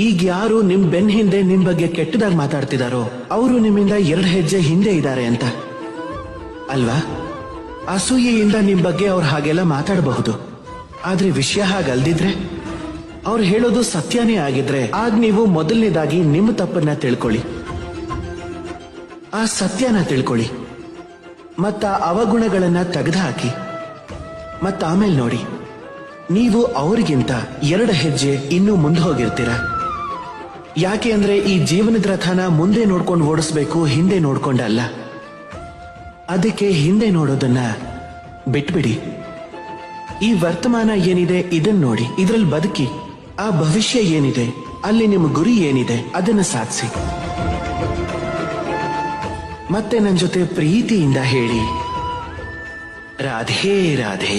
ಈಗ ಯಾರು ನಿಮ್ ಬೆನ್ ಹಿಂದೆ ನಿಮ್ ಬಗ್ಗೆ ಕೆಟ್ಟದಾಗಿ ಮಾತಾಡ್ತಿದಾರೋ ಅವರು ನಿಮ್ಮಿಂದ 2 ಹೆಜ್ಜೆ ಹಿಂದೆ ಇದ್ದಾರೆ ಅಂತ ಅಲ್ವಾ? ಅಸೂಯೆಯಿಂದ ನಿಮ್ ಬಗ್ಗೆ ಅವ್ರು ಹಾಗೆಲ್ಲ ಮಾತಾಡಬಹುದು. ಆದ್ರೆ ವಿಷಯ ಹಾಗಲ್ದಿದ್ರೆ, ಅವ್ರು ಹೇಳೋದು ಸತ್ಯನೇ ಆಗಿದ್ರೆ, ಆಗ ನೀವು ಮೊದಲನೇದಾಗಿ ನಿಮ್ಮ ತಪ್ಪನ್ನ ತಿಳ್ಕೊಳ್ಳಿ, ಆ ಸತ್ಯನ ತಿಳ್ಕೊಳ್ಳಿ, ಮತ್ತ ಅವಗುಣಗಳನ್ನ ತೆಗೆದುಹಾಕಿ. ಮತ್ತ ಆಮೇಲೆ ನೋಡಿ, ನೀವು ಅವ್ರಿಗಿಂತ 2 ಹೆಜ್ಜೆ ಇನ್ನೂ ಮುಂದೆ ಹೋಗಿರ್ತೀರ. ಯಾಕೆ ಅಂದ್ರೆ ಈ ಜೀವನದ ರಥನ ಮುಂದೆ ನೋಡ್ಕೊಂಡು ಓಡಿಸ್ಬೇಕು, ಹಿಂದೆ ನೋಡ್ಕೊಂಡಲ್ಲ. ಅದಕ್ಕೆ ಹಿಂದೆ ನೋಡೋದನ್ನ ಬಿಟ್ಬಿಡಿ. ಈ ವರ್ತಮಾನ ಏನಿದೆ ಇದನ್ನ ನೋಡಿ, ಇದ್ರಲ್ಲಿ ಬದುಕಿ. ಆ ಭವಿಷ್ಯ ಏನಿದೆ, ಅಲ್ಲಿ ನಿಮ್ಮ ಗುರಿ ಏನಿದೆ ಅದನ್ನ ಸಾಧಿಸಿ. ಮತ್ತೆ ನನ್ನ ಜೊತೆ ಪ್ರೀತಿಯಿಂದ ಹೇಳಿ, ರಾಧೇ ರಾಧೇ.